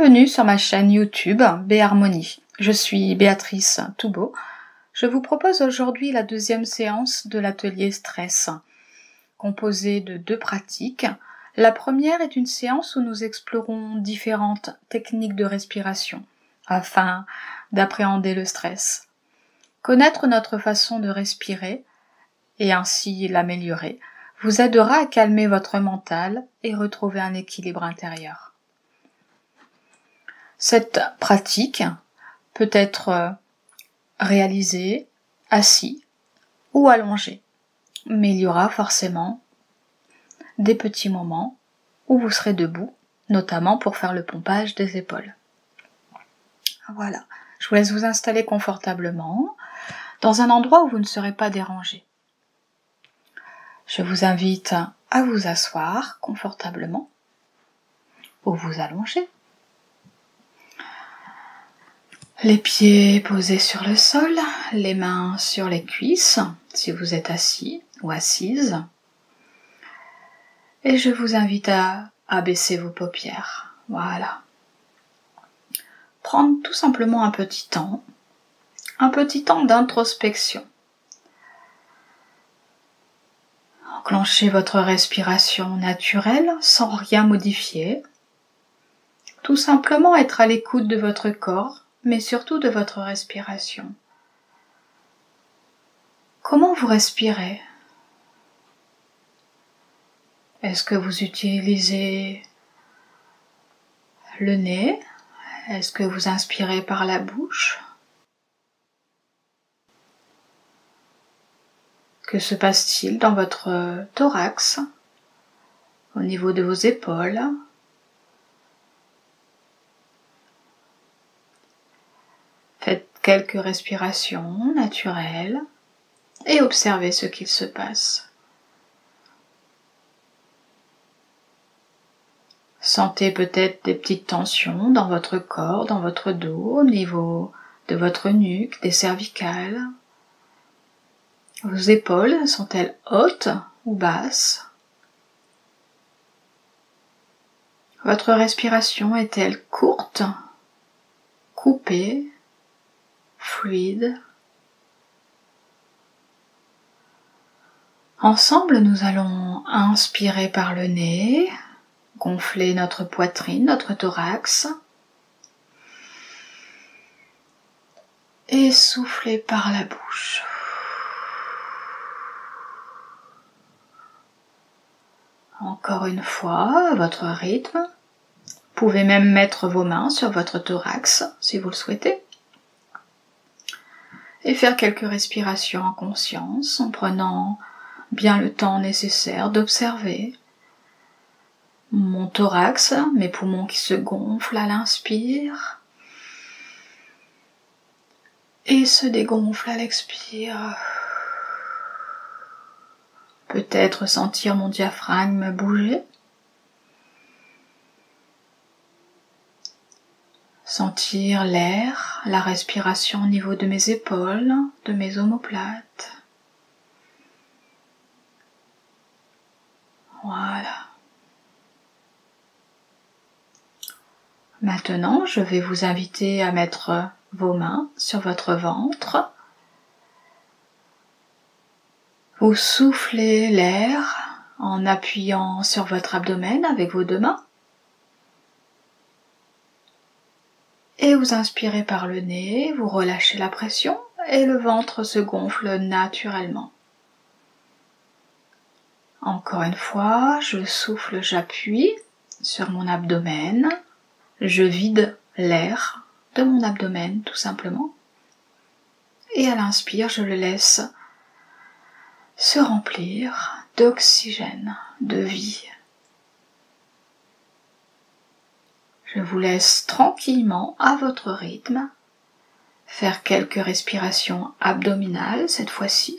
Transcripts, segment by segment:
Bienvenue sur ma chaîne YouTube Béharmonie. Je suis Béatrice Toubeau. Je vous propose aujourd'hui la deuxième séance de l'atelier stress, composée de 2 pratiques. La première est une séance où nous explorons différentes techniques de respiration afin d'appréhender le stress. Connaître notre façon de respirer et ainsi l'améliorer vous aidera à calmer votre mental et retrouver un équilibre intérieur. Cette pratique peut être réalisée assis ou allongé, mais il y aura forcément des petits moments où vous serez debout, notamment pour faire le pompage des épaules. Voilà, je vous laisse vous installer confortablement dans un endroit où vous ne serez pas dérangé. Je vous invite à vous asseoir confortablement ou vous allonger. Les pieds posés sur le sol, les mains sur les cuisses, si vous êtes assis ou assise. Et je vous invite à baisser vos paupières. Voilà. Prendre tout simplement un petit temps d'introspection. Enclenchez votre respiration naturelle sans rien modifier. Tout simplement être à l'écoute de votre corps, mais surtout de votre respiration. Comment vous respirez? Est-ce que vous utilisez le nez? Est-ce que vous inspirez par la bouche? Que se passe-t-il dans votre thorax, au niveau de vos épaules? Faites quelques respirations naturelles et observez ce qu'il se passe. Sentez peut-être des petites tensions dans votre corps, dans votre dos, au niveau de votre nuque, des cervicales. Vos épaules sont-elles hautes ou basses? Votre respiration est-elle courte, coupée, fluide? Ensemble, nous allons inspirer par le nez, gonfler notre poitrine, notre thorax, et souffler par la bouche. Encore une fois, à votre rythme. Vous pouvez même mettre vos mains sur votre thorax, si vous le souhaitez. Et faire quelques respirations en conscience, en prenant bien le temps nécessaire d'observer mon thorax, mes poumons qui se gonflent à l'inspire et se dégonflent à l'expire. Peut-être sentir mon diaphragme bouger, sentir l'air, la respiration au niveau de mes épaules, de mes omoplates. Voilà. Maintenant, je vais vous inviter à mettre vos mains sur votre ventre. Vous soufflez l'air en appuyant sur votre abdomen avec vos 2 mains. Et vous inspirez par le nez, vous relâchez la pression et le ventre se gonfle naturellement. Encore une fois, je souffle, j'appuie sur mon abdomen. Je vide l'air de mon abdomen tout simplement. Et à l'inspire, je le laisse se remplir d'oxygène, de vie. Je vous laisse tranquillement, à votre rythme, faire quelques respirations abdominales cette fois-ci.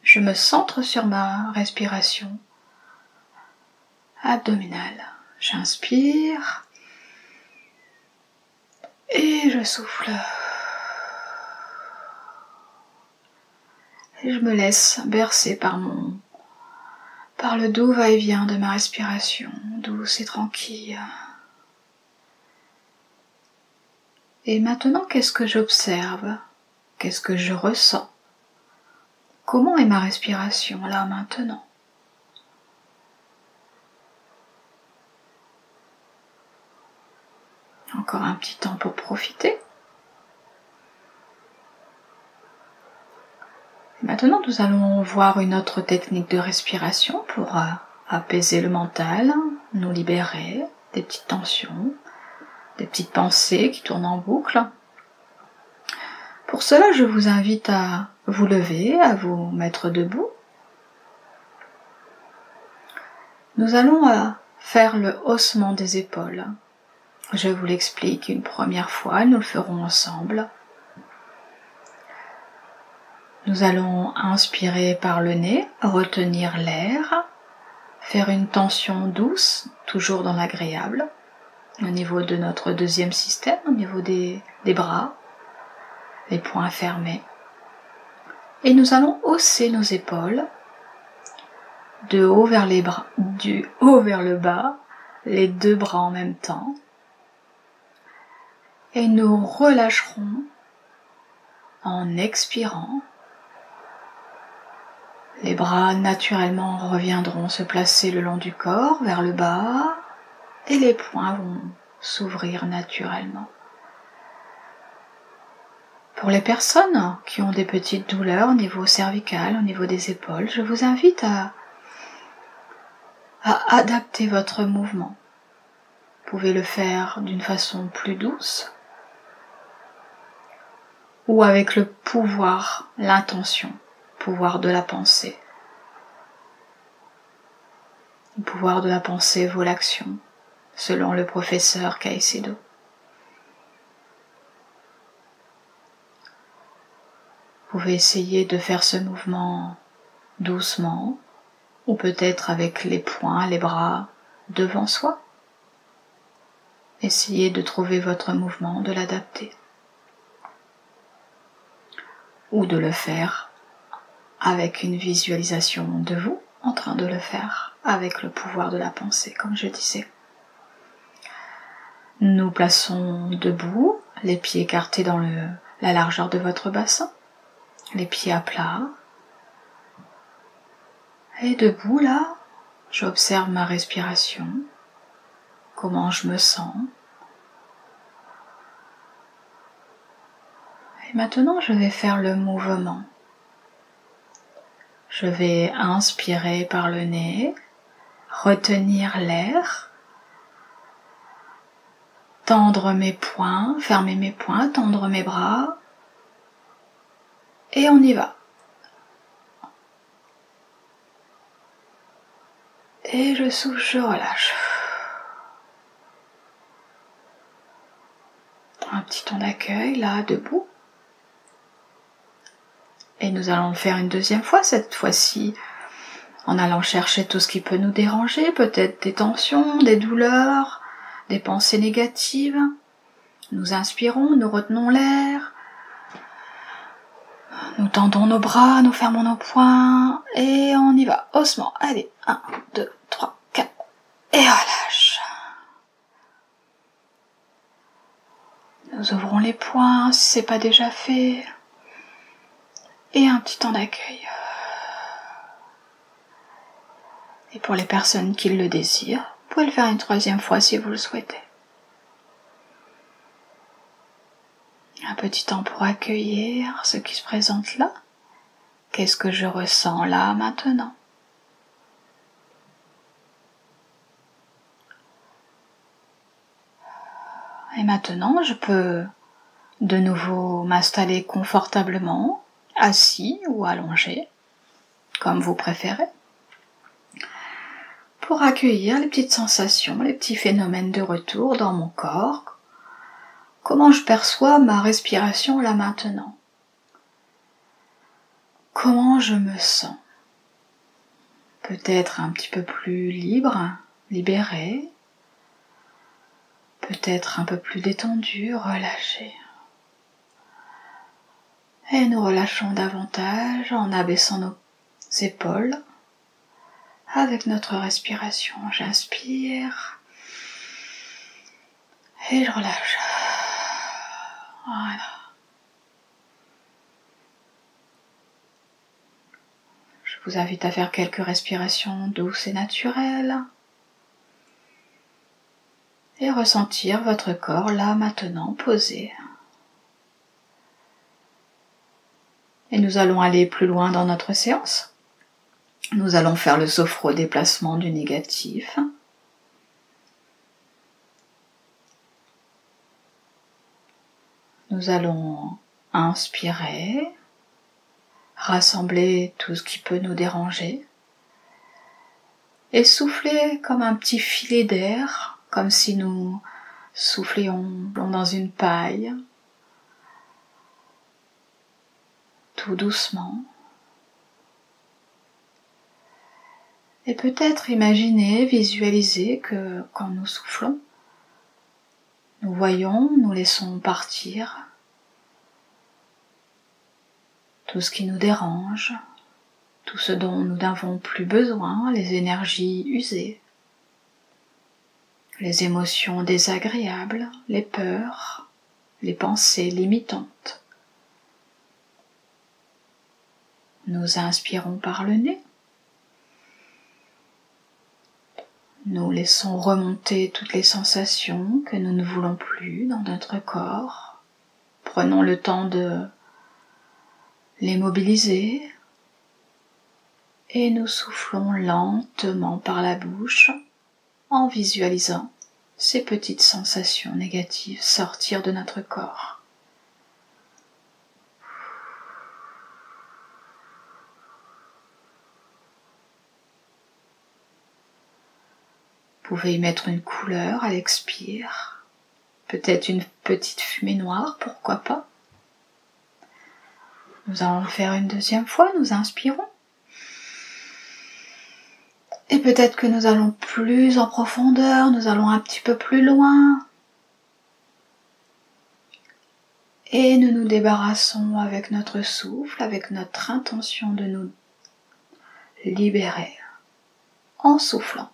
Je me centre sur ma respiration abdominale. J'inspire et je souffle. Et je me laisse bercer par le doux va-et-vient de ma respiration, douce et tranquille. Et maintenant, qu'est-ce que j'observe? Qu'est-ce que je ressens? Comment est ma respiration là maintenant? Encore un petit temps pour profiter. Maintenant, nous allons voir une autre technique de respiration pour apaiser le mental, nous libérer des petites tensions, des petites pensées qui tournent en boucle. Pour cela, je vous invite à vous lever, à vous mettre debout. Nous allons faire le haussement des épaules. Je vous l'explique une première fois, nous le ferons ensemble. Nous allons inspirer par le nez, retenir l'air, faire une tension douce, toujours dans l'agréable, au niveau de notre deuxième système, au niveau des bras, les poings fermés. Et nous allons hausser nos épaules, de haut vers les bras, du haut vers le bas, les deux bras en même temps. Et nous relâcherons en expirant. Les bras naturellement reviendront se placer le long du corps, vers le bas, et les poings vont s'ouvrir naturellement. Pour les personnes qui ont des petites douleurs au niveau cervical, au niveau des épaules, je vous invite à adapter votre mouvement. Vous pouvez le faire d'une façon plus douce ou avec le pouvoir, l'intention, le pouvoir de la pensée. Le pouvoir de la pensée vaut l'action, selon le professeur Caicedo. Vous pouvez essayer de faire ce mouvement doucement, ou peut-être avec les poings, les bras devant soi. Essayez de trouver votre mouvement, de l'adapter. Ou de le faire avec une visualisation de vous en train de le faire, avec le pouvoir de la pensée, comme je disais. Nous plaçons debout, les pieds écartés dans la largeur de votre bassin, les pieds à plat. Et debout là, j'observe ma respiration, comment je me sens. Et maintenant, je vais faire le mouvement. Je vais inspirer par le nez, retenir l'air, tendre mes poings, fermer mes poings, tendre mes bras. Et on y va. Et je souffle, je relâche. Un petit temps d'accueil, là, debout. Et nous allons le faire une deuxième fois, cette fois-ci, en allant chercher tout ce qui peut nous déranger, peut-être des tensions, des douleurs, des pensées négatives. Nous inspirons, nous retenons l'air. Nous tendons nos bras, nous fermons nos poings, et on y va. Haussement, allez, 1, 2, 3, 4, et relâche. Nous ouvrons les poings, si c'est pas déjà fait. Et un petit temps d'accueil. Et pour les personnes qui le désirent, vous pouvez le faire une troisième fois si vous le souhaitez. Un petit temps pour accueillir ce qui se présente là. Qu'est-ce que je ressens là maintenant? Et maintenant, je peux de nouveau m'installer confortablement, assis ou allongé, comme vous préférez, pour accueillir les petites sensations, les petits phénomènes de retour dans mon corps. Comment je perçois ma respiration là maintenant? Comment je me sens? Peut-être un petit peu plus libre, libéré, peut-être un peu plus détendu, relâché. Et nous relâchons davantage en abaissant nos épaules avec notre respiration. J'inspire et je relâche. Voilà. Je vous invite à faire quelques respirations douces et naturelles et ressentir votre corps là maintenant posé. Et nous allons aller plus loin dans notre séance. Nous allons faire le sophro-déplacement du négatif. Nous allons inspirer, rassembler tout ce qui peut nous déranger et souffler comme un petit filet d'air, comme si nous soufflions dans une paille, tout doucement. Et peut-être imaginer, visualiser que quand nous soufflons, nous voyons, nous laissons partir tout ce qui nous dérange, tout ce dont nous n'avons plus besoin, les énergies usées, les émotions désagréables, les peurs, les pensées limitantes. Nous inspirons par le nez. Nous laissons remonter toutes les sensations que nous ne voulons plus dans notre corps. Prenons le temps de les mobiliser et nous soufflons lentement par la bouche en visualisant ces petites sensations négatives sortir de notre corps. Vous pouvez y mettre une couleur à l'expire, peut-être une petite fumée noire, pourquoi pas. Nous allons le faire une deuxième fois, nous inspirons. Et peut-être que nous allons plus en profondeur, nous allons un petit peu plus loin. Et nous nous débarrassons avec notre souffle, avec notre intention de nous libérer en soufflant.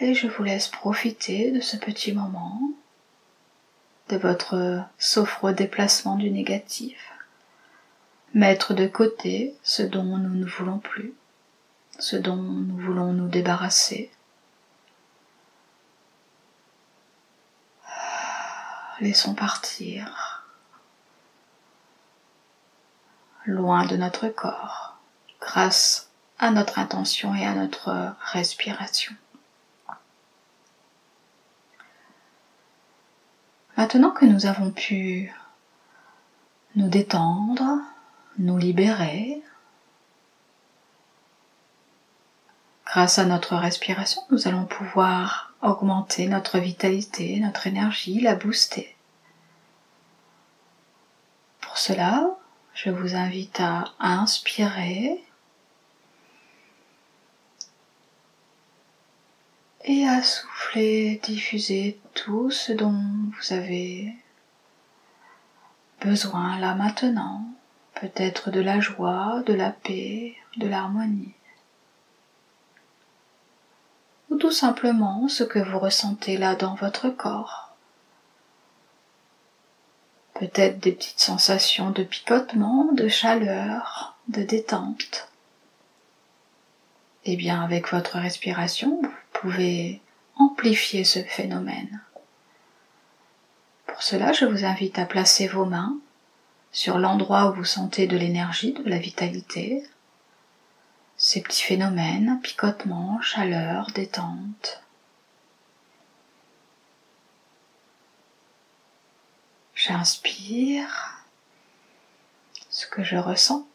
Et je vous laisse profiter de ce petit moment, de votre sophro-déplacement du négatif. Mettre de côté ce dont nous ne voulons plus, ce dont nous voulons nous débarrasser. Laissons partir, loin de notre corps, grâce à notre intention et à notre respiration. Maintenant que nous avons pu nous détendre, nous libérer, grâce à notre respiration, nous allons pouvoir augmenter notre vitalité, notre énergie, la booster. Pour cela, je vous invite à inspirer et à souffler, diffuser tout ce dont vous avez besoin là maintenant, peut-être de la joie, de la paix, de l'harmonie, ou tout simplement ce que vous ressentez là dans votre corps. Peut-être des petites sensations de picotement, de chaleur, de détente. Et bien avec votre respiration, vous pouvez amplifier ce phénomène. Pour cela, je vous invite à placer vos mains sur l'endroit où vous sentez de l'énergie, de la vitalité, ces petits phénomènes, picotement, chaleur, détente. J'inspire ce que je ressens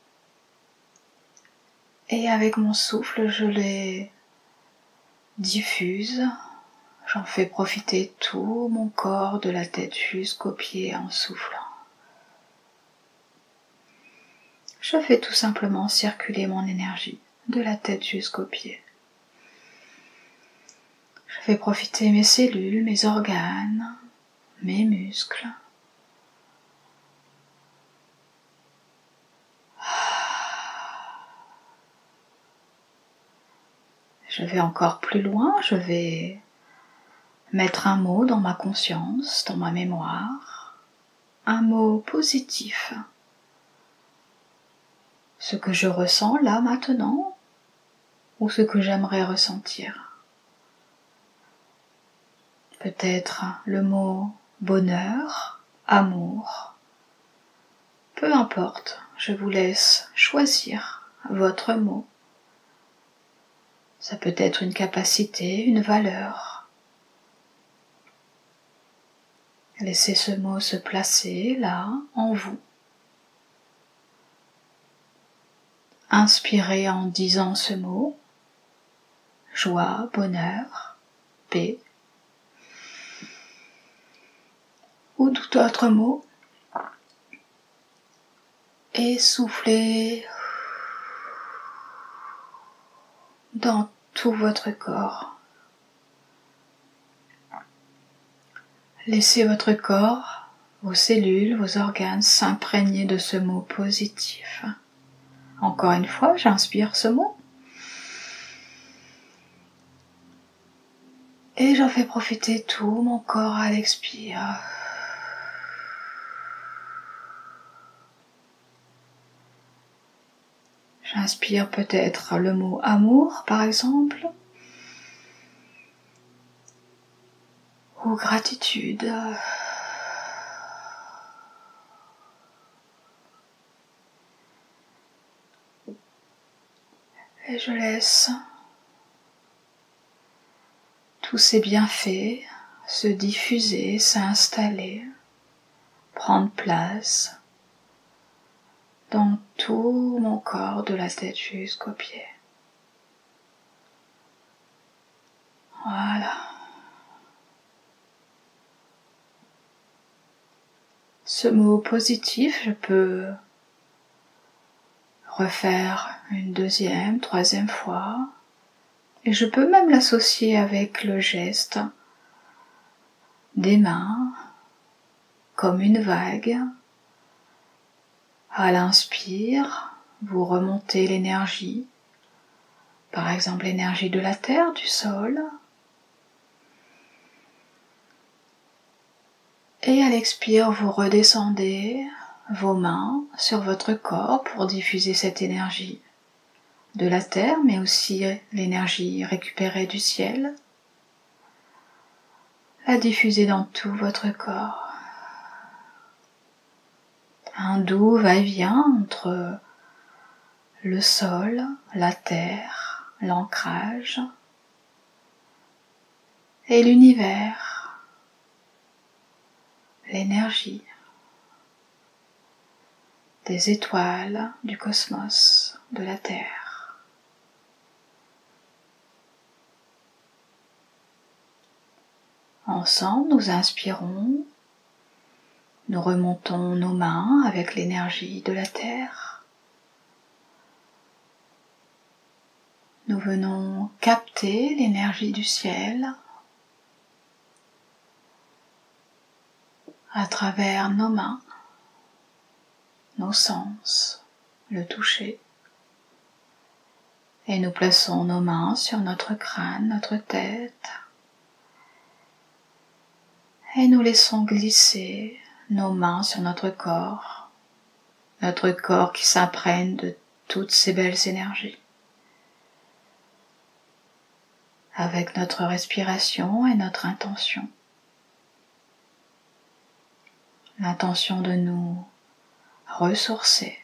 et avec mon souffle, je les diffuse. J'en fais profiter tout mon corps de la tête jusqu'aux pieds en soufflant. Je fais tout simplement circuler mon énergie de la tête jusqu'aux pieds. Je fais profiter mes cellules, mes organes, mes muscles. Je vais encore plus loin, je vais mettre un mot dans ma conscience, dans ma mémoire, un mot positif. Ce que je ressens là maintenant, ou ce que j'aimerais ressentir. Peut-être le mot bonheur, amour. Peu importe, je vous laisse choisir votre mot. Ça peut être une capacité, une valeur. Laissez ce mot se placer là, en vous. Inspirez en disant ce mot. Joie, bonheur, paix. Ou tout autre mot. Et soufflez dans tout votre corps. Laissez votre corps, vos cellules, vos organes s'imprégner de ce mot positif. Encore une fois, j'inspire ce mot. Et j'en fais profiter tout mon corps à l'expire. J'inspire peut-être le mot amour, par exemple, ou gratitude. Et je laisse tous ces bienfaits se diffuser, s'installer, prendre place dans tout mon corps, de la tête jusqu'aux pieds. Voilà. Ce mot positif, je peux refaire une deuxième, troisième fois, et je peux même l'associer avec le geste des mains, comme une vague. À l'inspire, vous remontez l'énergie, par exemple l'énergie de la terre, du sol. Et à l'expire, vous redescendez vos mains sur votre corps pour diffuser cette énergie de la terre, mais aussi l'énergie récupérée du ciel. La diffuser dans tout votre corps. Un doux va-et-vient entre le sol, la terre, l'ancrage et l'univers, l'énergie des étoiles, du cosmos, de la terre. Ensemble, nous inspirons, nous remontons nos mains avec l'énergie de la terre. Nous venons capter l'énergie du ciel à travers nos mains, nos sens, le toucher. Et nous plaçons nos mains sur notre crâne, notre tête. Et nous laissons glisser nos mains sur notre corps qui s'imprègne de toutes ces belles énergies. Avec notre respiration et notre intention. L'intention de nous ressourcer,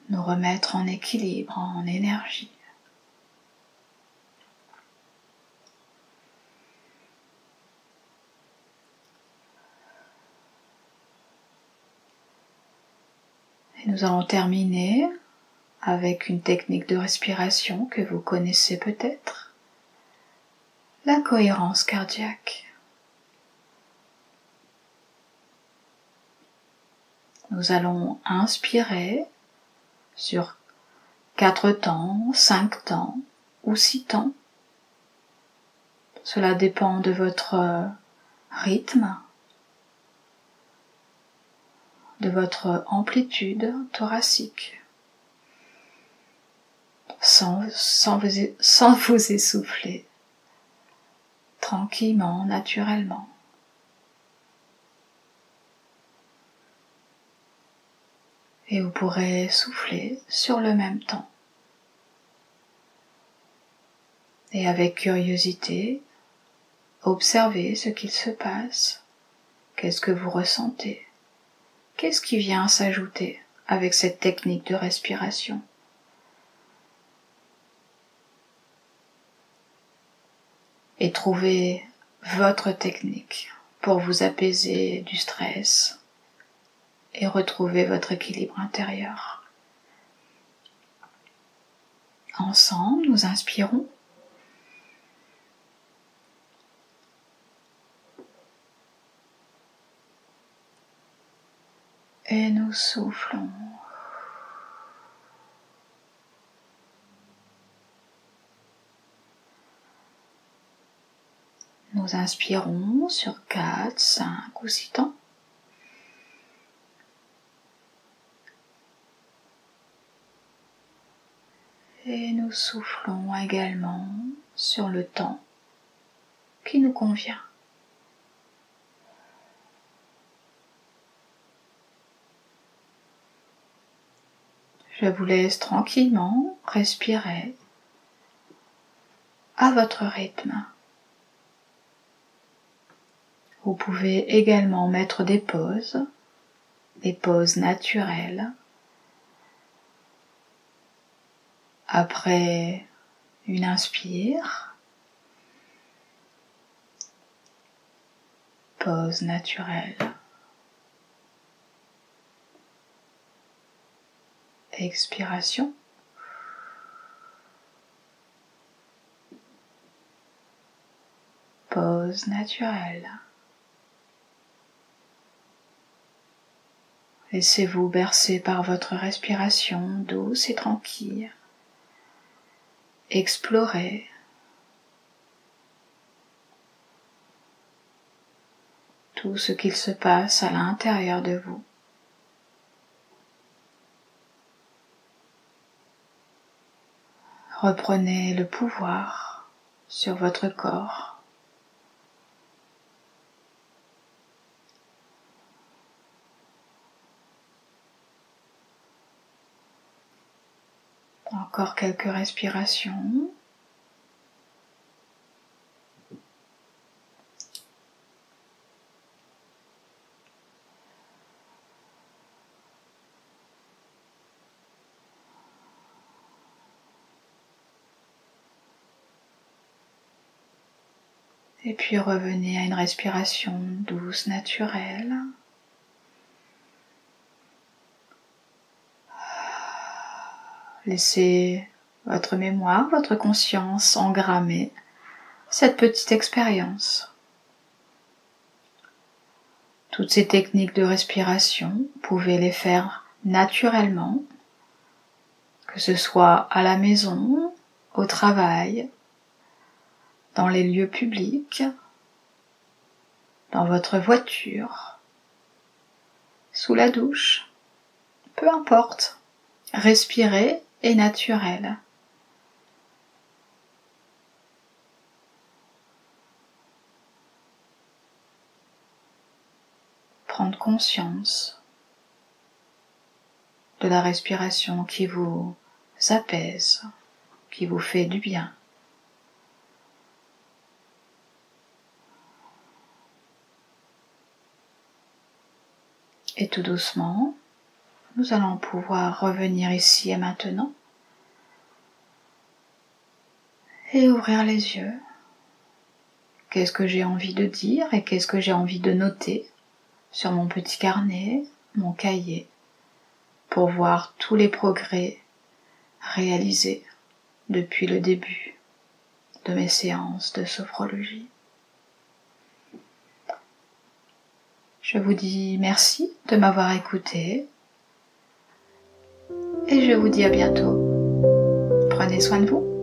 nous remettre en équilibre, en énergie. Et nous allons terminer avec une technique de respiration que vous connaissez peut-être, la cohérence cardiaque. Nous allons inspirer sur 4 temps, 5 temps ou 6 temps. Cela dépend de votre rythme, de votre amplitude thoracique. sans vous essouffler, tranquillement, naturellement. Et vous pourrez souffler sur le même temps. Et avec curiosité, observez ce qu'il se passe. Qu'est-ce que vous ressentez? Qu'est-ce qui vient s'ajouter avec cette technique de respiration? Et trouvez votre technique pour vous apaiser du stress et retrouver votre équilibre intérieur. Ensemble, nous inspirons. Et nous soufflons. Nous inspirons sur 4, 5 ou 6 temps. Et nous soufflons également sur le temps qui nous convient. Je vous laisse tranquillement respirer à votre rythme. Vous pouvez également mettre des pauses naturelles. Après une inspire, pause naturelle. Expiration. Pause naturelle. Laissez-vous bercer par votre respiration douce et tranquille. Explorez. Tout ce qu'il se passe à l'intérieur de vous. Reprenez le pouvoir sur votre corps. Encore quelques respirations. Et puis revenez à une respiration douce, naturelle. Laissez votre mémoire, votre conscience engrammer cette petite expérience. Toutes ces techniques de respiration, vous pouvez les faire naturellement, que ce soit à la maison, au travail, dans les lieux publics, dans votre voiture, sous la douche, peu importe. Respirer est naturel. Prendre conscience de la respiration qui vous apaise, qui vous fait du bien. Et tout doucement, nous allons pouvoir revenir ici et maintenant et ouvrir les yeux. Qu'est-ce que j'ai envie de dire et qu'est-ce que j'ai envie de noter sur mon petit carnet, mon cahier, pour voir tous les progrès réalisés depuis le début de mes séances de sophrologie. Je vous dis merci de m'avoir écouté et je vous dis à bientôt. Prenez soin de vous.